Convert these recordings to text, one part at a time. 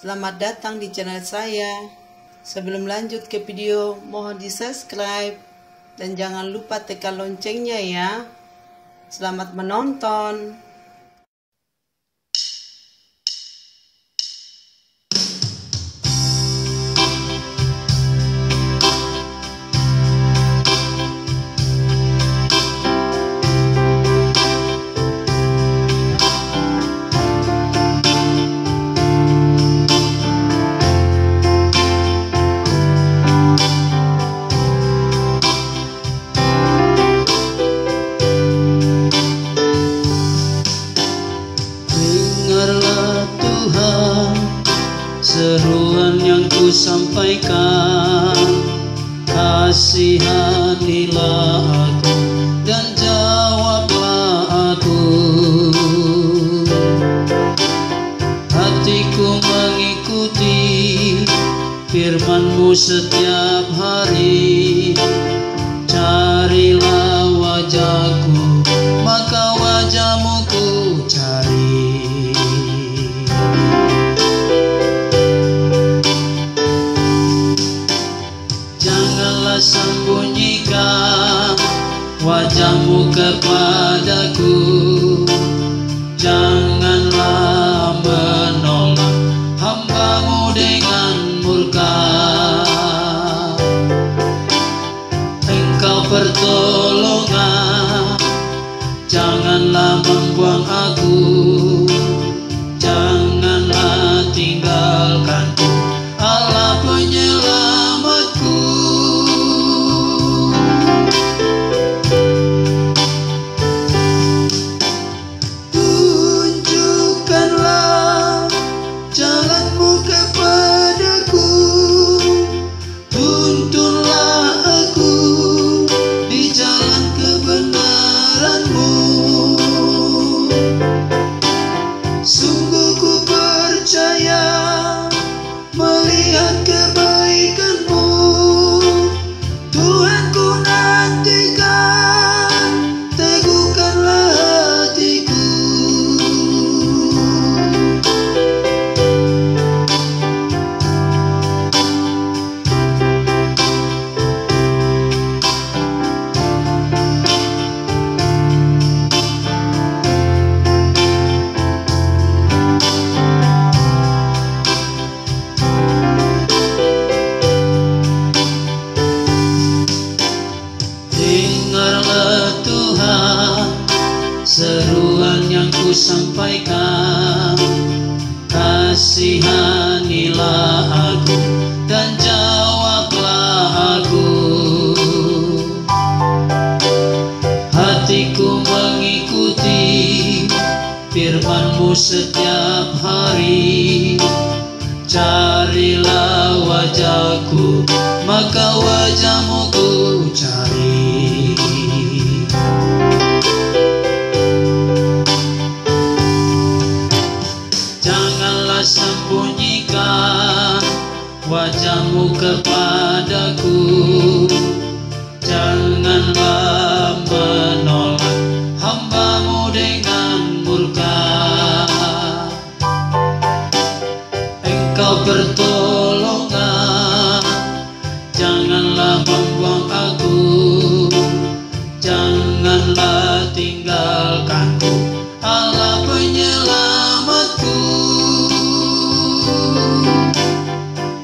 Selamat datang di channel saya. Sebelum lanjut ke video, mohon di subscribe dan jangan lupa tekan loncengnya ya. Selamat menonton. Seruan yang ku sampaikan, kasihanilah aku dan jawablah aku. Hatiku mengikuti firman-Mu setiap hari. Carilah wajah-Ku, maka wajah-Mu ku cari. Sembunyikan wajah-Mu kepadaku, janganlah menolak hamba-Mu dengan murka. Engkau pertolongan, janganlah membuang aku, janganlah tinggalkanku, Allah penyelamatku. Sungguh ku percaya melihat kebaikan-Mu, Tuhan ku nantikan, teguhkanlah hatiku. Dengarlah Tuhan seruan yang ku sampaikan, kasihanilah aku dan jawablah aku. Hatiku mengikuti firman-Mu setiap hari. Carilah wajah-Ku, maka wajah-Mu ku cari. Janganlah sembunyikan wajah-Mu kepadaku, janganlah menolak hamba-Mu dengan murka. Engkau pertolongan, janganlah membuang aku, janganlah tinggalkanku, Allah penyelamatku.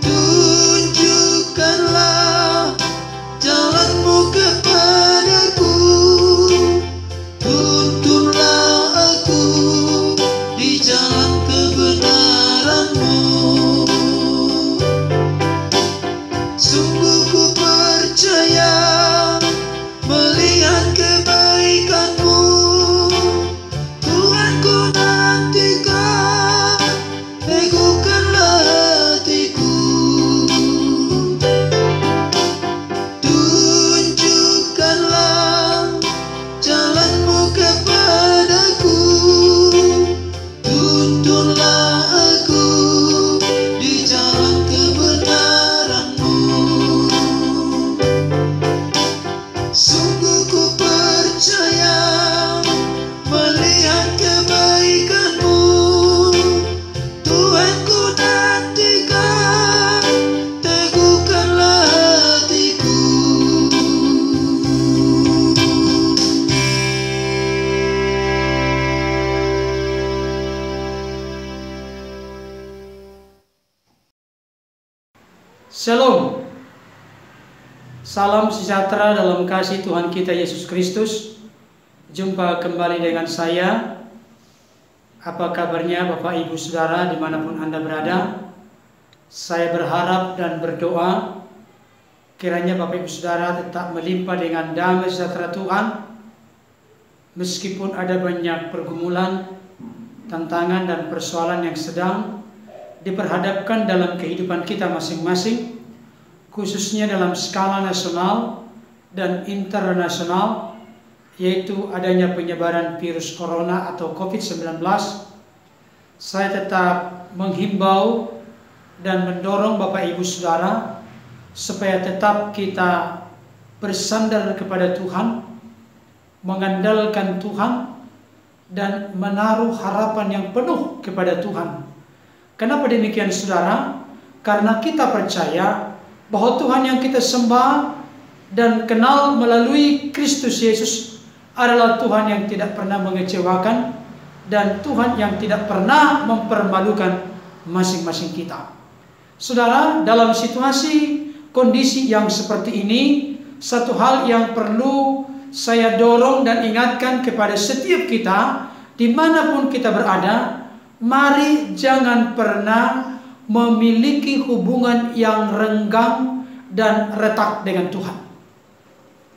Tunjukkanlah jalan-Mu kepadaku, tuntunlah aku di jalan kebenaran-Mu. Sungguh ku percaya melihat kebaikan-Mu, Salam sejahtera dalam kasih Tuhan kita Yesus Kristus. Jumpa kembali dengan saya. Apa kabarnya Bapak Ibu Saudara dimanapun Anda berada? Saya berharap dan berdoa kiranya Bapak Ibu Saudara tetap melimpah dengan damai sejahtera Tuhan. Meskipun ada banyak pergumulan, tantangan dan persoalan yang sedang diperhadapkan dalam kehidupan kita masing-masing, khususnya dalam skala nasional dan internasional, yaitu adanya penyebaran virus corona atau COVID-19, saya tetap menghimbau dan mendorong Bapak Ibu Saudara supaya tetap kita bersandar kepada Tuhan, mengandalkan Tuhan, dan menaruh harapan yang penuh kepada Tuhan. Kenapa demikian Saudara? Karena kita percaya bahwa Tuhan yang kita sembah dan kenal melalui Kristus Yesus adalah Tuhan yang tidak pernah mengecewakan dan Tuhan yang tidak pernah mempermalukan masing-masing kita. Saudara, dalam situasi kondisi yang seperti ini, satu hal yang perlu saya dorong dan ingatkan kepada setiap kita, dimanapun kita berada, mari jangan pernah memiliki hubungan yang renggang dan retak dengan Tuhan.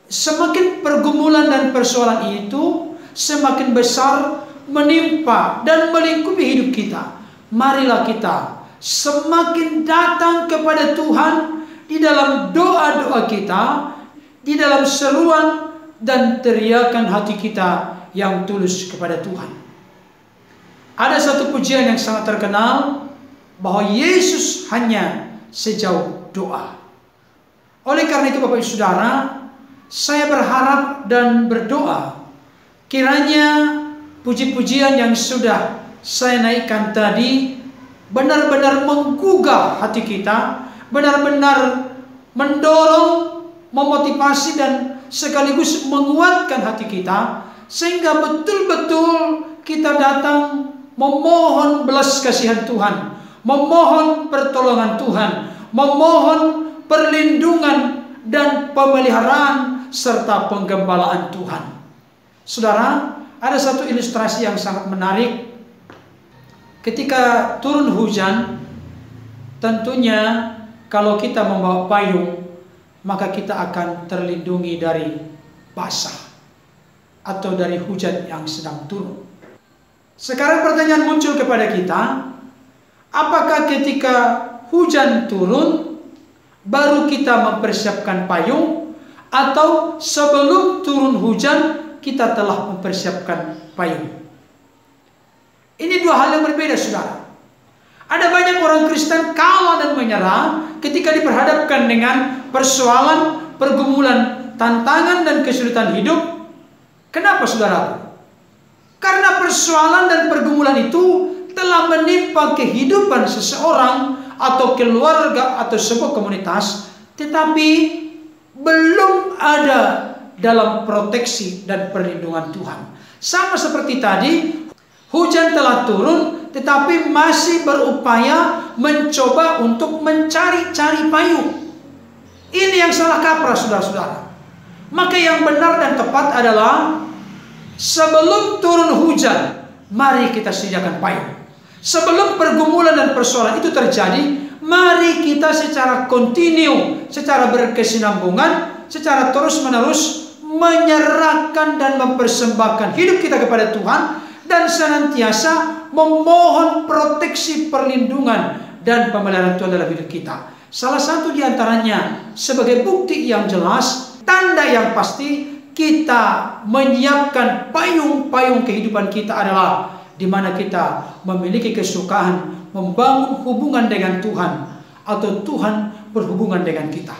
Semakin pergumulan dan persoalan itu semakin besar menimpa dan melingkupi hidup kita, marilah kita semakin datang kepada Tuhan di dalam doa-doa kita, di dalam seruan dan teriakan hati kita yang tulus kepada Tuhan. Ada satu pujian yang sangat terkenal, bahwa Yesus hanya sejauh doa. Oleh karena itu Bapak Ibu Saudara, saya berharap dan berdoa kiranya puji-pujian yang sudah saya naikkan tadi benar-benar menggugah hati kita, benar-benar mendorong, memotivasi dan sekaligus menguatkan hati kita, sehingga betul-betul kita datang memohon belas kasihan Tuhan, memohon pertolongan Tuhan, memohon perlindungan dan pemeliharaan serta penggembalaan Tuhan. Saudara, ada satu ilustrasi yang sangat menarik. Ketika turun hujan, tentunya kalau kita membawa payung, maka kita akan terlindungi dari basah atau dari hujan yang sedang turun. Sekarang pertanyaan muncul kepada kita, apakah ketika hujan turun baru kita mempersiapkan payung, atau sebelum turun hujan kita telah mempersiapkan payung? Ini dua hal yang berbeda, saudara. Ada banyak orang Kristen kalah dan menyerah ketika diperhadapkan dengan persoalan, pergumulan, tantangan dan kesulitan hidup. Kenapa, saudara? Karena persoalan dan pergumulan itu telah menimpa kehidupan seseorang atau keluarga atau sebuah komunitas, tetapi belum ada dalam proteksi dan perlindungan Tuhan. Sama seperti tadi, hujan telah turun, tetapi masih berupaya mencoba untuk mencari-cari payung. Ini yang salah kaprah, saudara-saudara. Maka yang benar dan tepat adalah sebelum turun hujan, mari kita sediakan payung. Sebelum pergumulan dan persoalan itu terjadi, mari kita secara kontinu, secara berkesinambungan, secara terus-menerus menyerahkan dan mempersembahkan hidup kita kepada Tuhan, dan senantiasa memohon proteksi, perlindungan dan pemeliharaan Tuhan dalam hidup kita. Salah satu di antaranya sebagai bukti yang jelas, tanda yang pasti kita menyiapkan payung-payung kehidupan kita adalah di mana kita memiliki kesukaan membangun hubungan dengan Tuhan, atau Tuhan berhubungan dengan kita.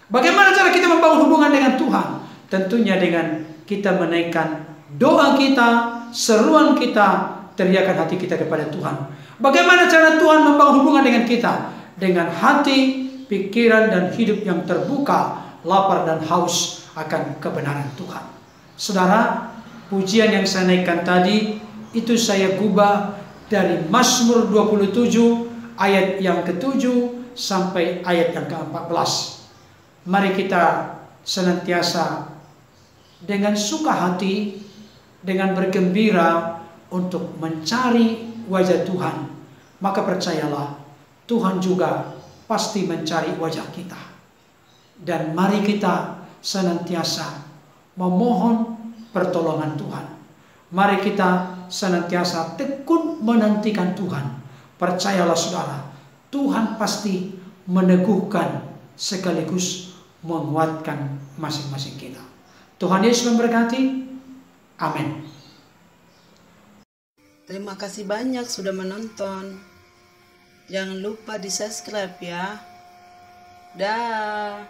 Bagaimana cara kita membangun hubungan dengan Tuhan? Tentunya dengan kita menaikkan doa kita, seruan kita, teriakan hati kita kepada Tuhan. Bagaimana cara Tuhan membangun hubungan dengan kita? Dengan hati, pikiran dan hidup yang terbuka, lapar dan haus akan kebenaran Tuhan. Saudara, pujian yang saya naikkan tadi itu saya gubah dari Mazmur 27 ayat yang ke-7 sampai ayat yang ke-14. Mari kita senantiasa dengan suka hati, dengan bergembira untuk mencari wajah Tuhan. Maka percayalah, Tuhan juga pasti mencari wajah kita. Dan mari kita senantiasa memohon pertolongan Tuhan. Mari kita senantiasa tekun menantikan Tuhan. Percayalah saudara, Tuhan pasti meneguhkan sekaligus menguatkan masing-masing kita. Tuhan Yesus memberkati. Amin. Terima kasih banyak sudah menonton. Jangan lupa di subscribe ya. Dah.